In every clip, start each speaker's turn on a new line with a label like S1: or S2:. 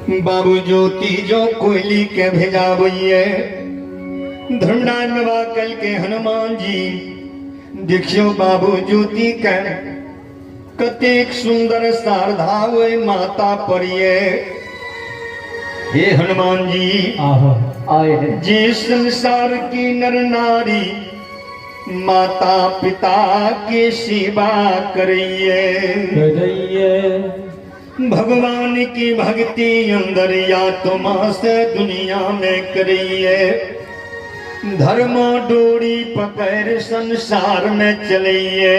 S1: बाबू ज्योति जो कोयली के भेजाबैये धर्मराज बाबा कल के हनुमान जी देखियो बाबू ज्योति के कतेक सुंदर शारदा वे माता परिये। हे हनुमान जी
S2: आए हैं।
S1: जिस संसार की नर नारी माता पिता की सेवा करिए, भगवान की भक्ति अंदर या तो माँ से दुनिया में करिए। धर्म डोरी पकड़ संसार में चलिए,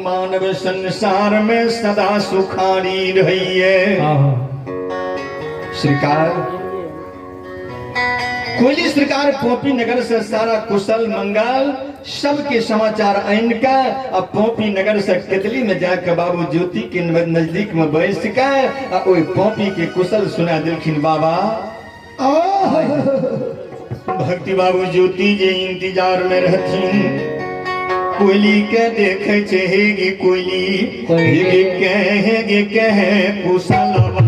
S1: मानव संसार में सदा सुखारी रहिए। सरकार कोयली सरकार पोपी नगर से सारा कुशल मंगल सबके समाचार आइन का। अब पोपी नगर से केतली में जाकर बाबू ज्योति के नजदीक में बैठ का पोपी के कुशल सुना दिलखिन बाबा। भक्ति बाबू ज्योति जे इंतजार में रहथिन कोयली के देखे चहेगी कोयली कहे कुशलवा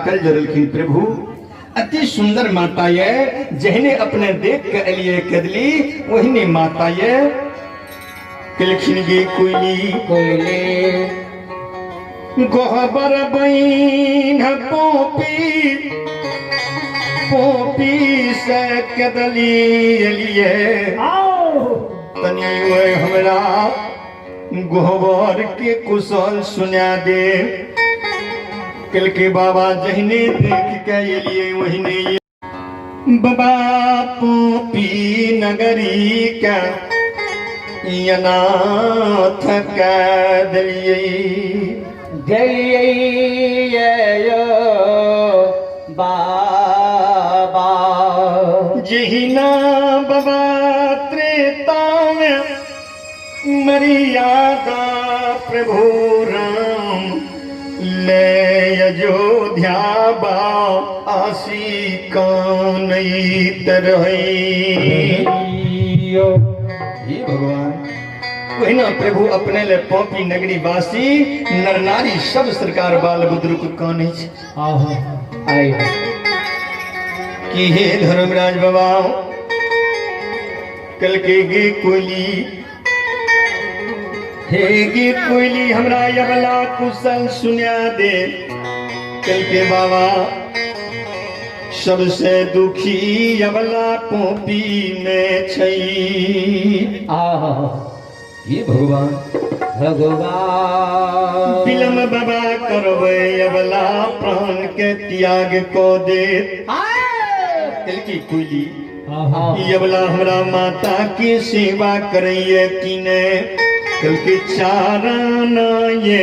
S1: कर जरलखिन प्रभु अति सुंदर माता ये जहने अपने देख के अलिए कदली वही माता ये कलखिन गे कोयली गोबर बइन पोपी पोपी से कदली अलिए तनी वे हमरा गोबर के कुशल सुना दे। कल के बाबा जहने देख के लिए वही बाबा पोपी नगरी का अनाथ कह दिलिए बाबा जहिना बाबा त्रेता में मर्यादा प्रभु राम ले अयोध्या बा आसी कानई तरही। भगवान वही ना प्रभु अपने ले पोपी नगरी वासी नर नारी सब सरकार बाल बुद्रुक कानी आए कि हे धर्मराज बाबा कल के गे कोयली हे गे कोयली हमरा यबला कुशल सुना दे। कल के बाबा सबसे दुखी यबला पोपी में छई।
S2: ये भगवान
S1: फिल्म बाबा करवे यबला प्राण के त्याग को दे। कल की कोयली यबला हमरा माता की सेवा करिए किने कल के चाराना ये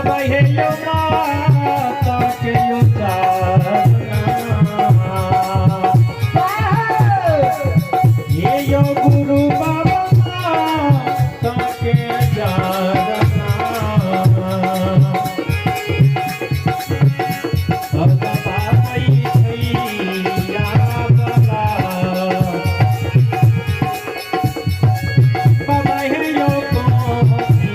S3: बाबा हे यो माता के यो चारना ये यो गुरु बाबा माता के चारना बाबा पाई थैया बाबा बाबा हे यो कोती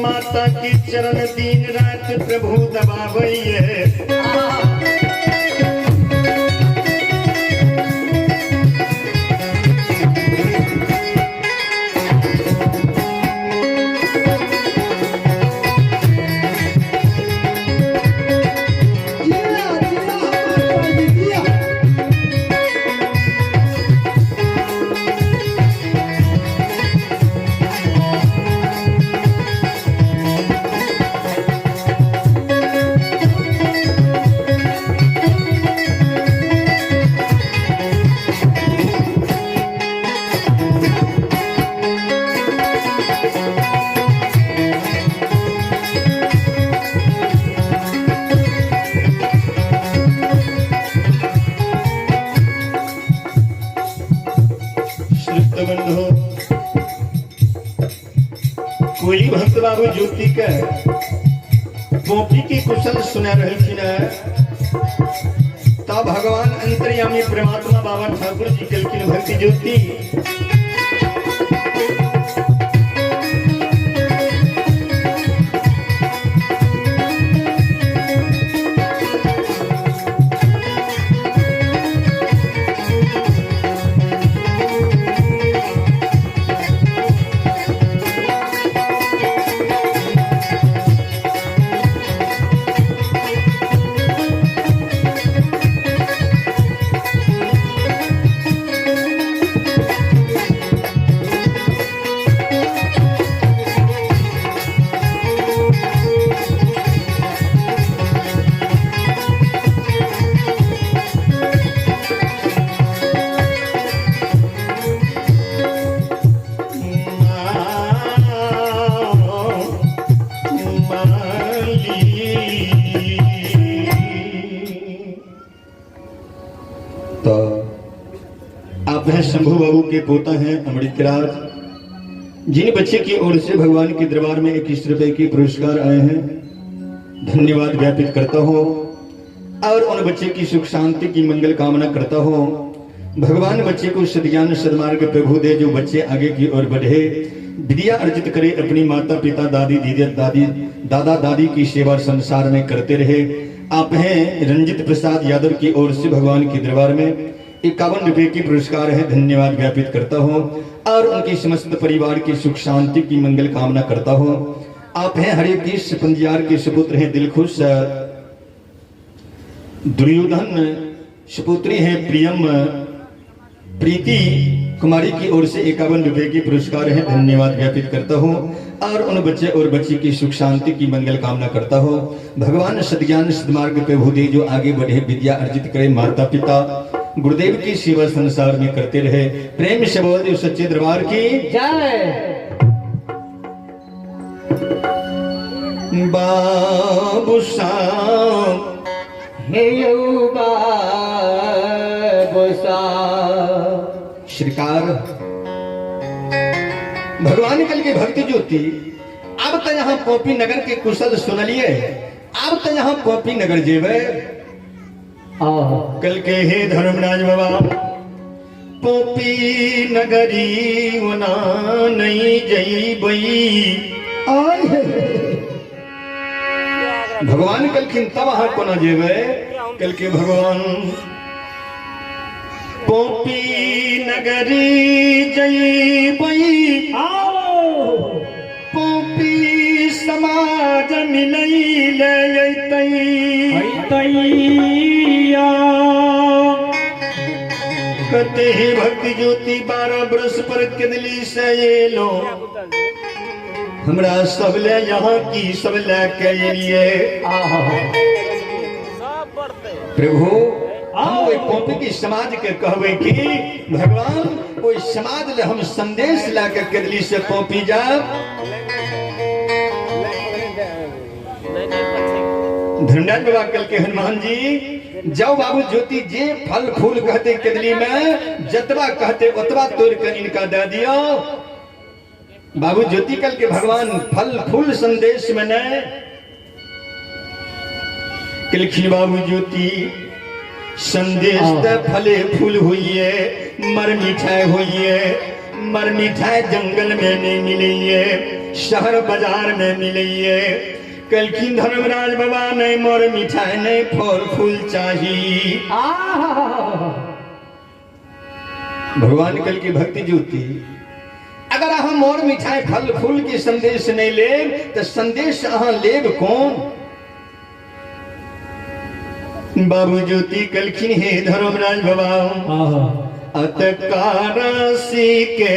S1: माता की चरण दिन रात प्रभु दबावैये बंधु कोई भक्त बाबू ज्योति के पोपी की कुशल सुना रही तब भगवान अंतर्यामी परमात्मा बाबा ठाकुर जी कलकिन भक्ति ज्योति तो आप हैं शंभू बाबू के पोता हैं अमृतराज, जिन बच्चे की ओर से भगवान के दरबार में 21 रुपए के पुरस्कार आए हैं, धन्यवाद ज्ञापित करता हूँ और उन बच्चे की सुख शांति की मंगल कामना करता हूँ। भगवान बच्चे को सद्ज्ञान सद्मार्ग प्रभु दे, जो बच्चे आगे की ओर बढ़े, विद्या अर्जित करे, अपनी माता पिता दादा दादी की सेवा संसार में करते रहे। आप हैं रंजित प्रसाद यादव की ओर से भगवान के दरबार में 51 रुपए की पुरस्कार है, धन्यवाद ज्ञापित करता हूँ और उनके समस्त परिवार की सुख शांति की मंगल कामना करता हूँ। आप हैं हरे कृष्ण पंजियार के सुपुत्र हैं दिलखुश दुर्योधन, सुपुत्री है प्रियम प्रीति कुमारी की ओर से 51 रुपए की पुरस्कार है, धन्यवाद ज्ञापित करता हूँ और उन बच्चे और बच्ची की सुख शांति की मंगल कामना करता हूँ। भगवान सद्ज्ञान सद्मार्ग प्रभु दे, जो आगे बढ़े, विद्या अर्जित करे, माता पिता गुरुदेव की सेवा संसार में करते रहे। प्रेम से बोल दो सच्चे दरबार की
S2: जय।
S1: बाबू साहब
S2: हे यो बाबू साहब।
S1: श्रीकार भगवान कल की भक्ति ज्योति, अब तो यहाँ पोपी नगर के कुशल सुनलिए, अब तो यहाँ पोपी नगर जेबे। कल के हे धर्मराज बाबा, पोपी नगरी वना नहीं जईबई। भगवान कल की तब वहां को न जेबे, कल के भगवान पोपी नगरी जईबई, पोपी समाज मिलई ले कहते हैं भक्ति ज्योति 12 बरस पर किदली से ये लो, हमरा सबले यहाँ की सबले के लिए प्रभु हम ओई पोपी की समाज के कहबे कि भगवान ओई समाज ले हम संदेश ला के कदली से पोपी जा धनराज बाबा कल के हनुमान जी जाओ बाबू ज्योति जे फल फूल कहते कदली में जतवा कहते उतवा तोड़ कर इनका दे दियो बाबू ज्योति कल के भगवान फल फूल संदेश में न कलखी बाबू ज्योति संदेश त फले फूल हुई मर मिठाई हुई मर मिठाई जंगल में नहीं मिली शहर बाजार में मिली कलखी धर्मराज बाबा नहीं मोर मिठाई नहीं फल फूल चाहिए भगवान कल की भक्ति ज्योति अगर अहाँ मोर मिठाई फल फूल के संदेश नहीं ले तो संदेश अहाँ लेब कौन बाबू ज्योति कलखिन हे धर्मराज बाबा अतकारसी के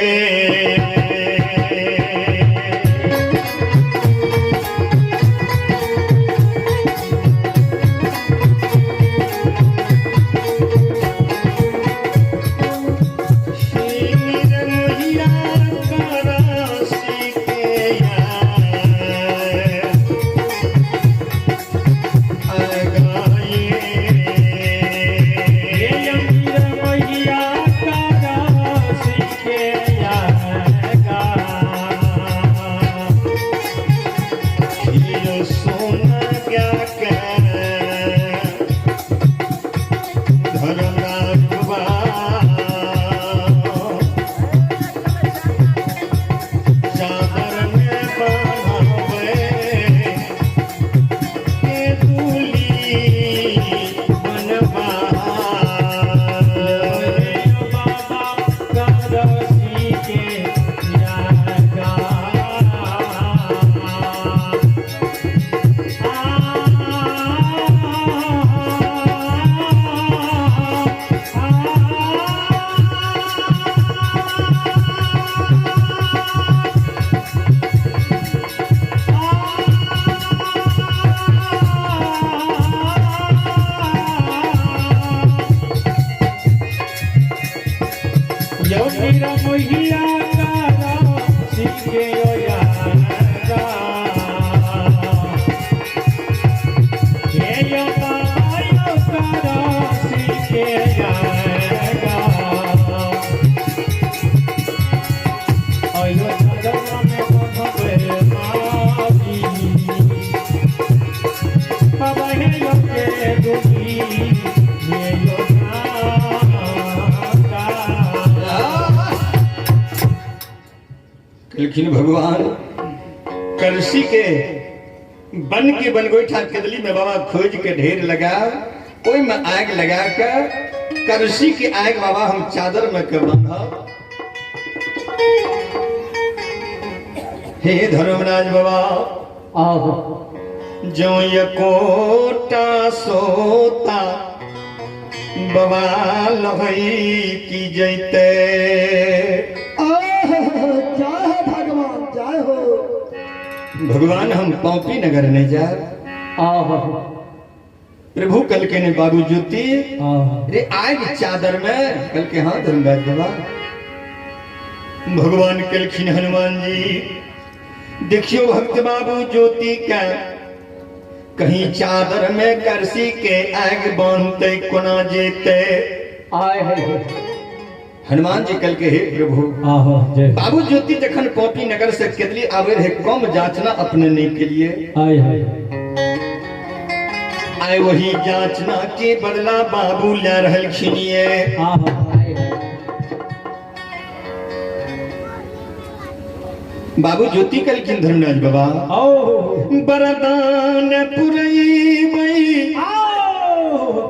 S1: लेकिन भगवान करसी के बन के बनगोईठा कदली में बाबा खोज के ढेर लगा ओई में आग लगा कर करसी के आग बाबा हम चादर में के बांधा हे धर्मराज बाबा जो ये कोटा सोता बवाल हई की जैते भगवान हम पौपी नगर नहीं जा प्रभु कल के ने बाबू ज्योति रे आग चादर में कल के हाँ धर्मराज बाबा भगवान कलखिन हनुमान जी देखियो भक्त बाबू ज्योति का कहीं चादर में करसी के आग बांधते कोना जेते हनुमान जी कल के हे प्रभु बाबू ज्योति जखन पौपी नगर से केदली आवे रहे कम जांचना अपने नहीं के लिए आए वही जांचना के बदला बाबू ला रहल खिनिए बाबू ज्योति कल किन धर्मराज बाबा बरदान पुरई मई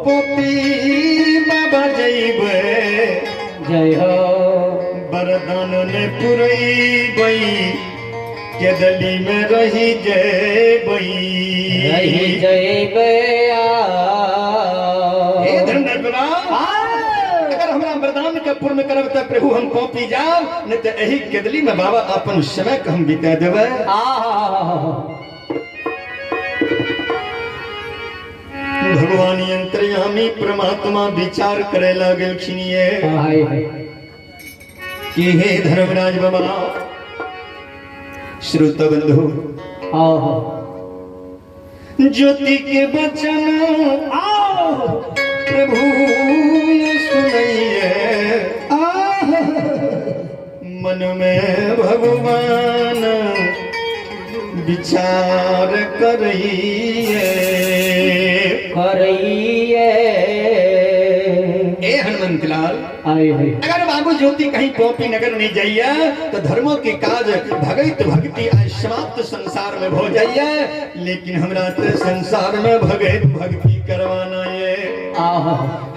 S1: पौपी बाबा जइबे
S2: जय हो
S1: बरदान ने पुरई बई केदली में रही जय बया हे धर्मराज बाबा अगर हमरा वरदान के पूर्ण करब त प्रभु हम पहुंची जाओ, नहीं तो यही केदली में बाबा अपन समय के हम बिता देवे। भगवान अंतर्यामी परमात्मा विचार करे लागल खिनिए कि हे धर्मराज बाबा, श्रोत बंधु, ज्योति के बचन आओ प्रभु सुनइए, मन में भगवान विचार करिए। ए हनुमंत लाल, अगर बाबू ज्योति कहीं पोपी नगर नहीं जाइए तो धर्मों के काज भगत भक्ति आज समाप्त संसार में हो जाइए, लेकिन हमरा तो संसार में भगत भक्ति करवाना ये।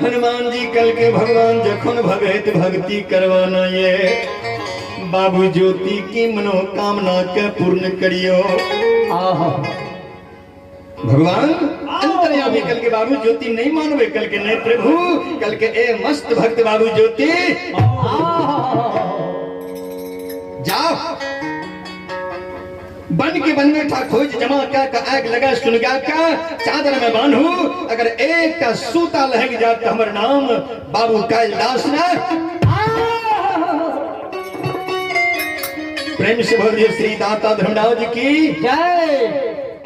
S1: हनुमान जी कल के भगवान जखन भगत भक्ति करवाना ये, बाबू ज्योति की मनोकामना के पूर्ण करियो। भगवान अंतर्यामी कल के बाबू ज्योति नहीं मानवे, कल के नहीं प्रभु, कल के ए मस्त भक्त बाबू ज्योति जाओ बन के बन में था खोज जमा का आग लगा सुनगा का चादर में बांधू, अगर एक का सूता लहक जात तो हमर नाम बाबू कैलाश ना। प्रेम से बोलिए श्री दाता धर्मराज की जय।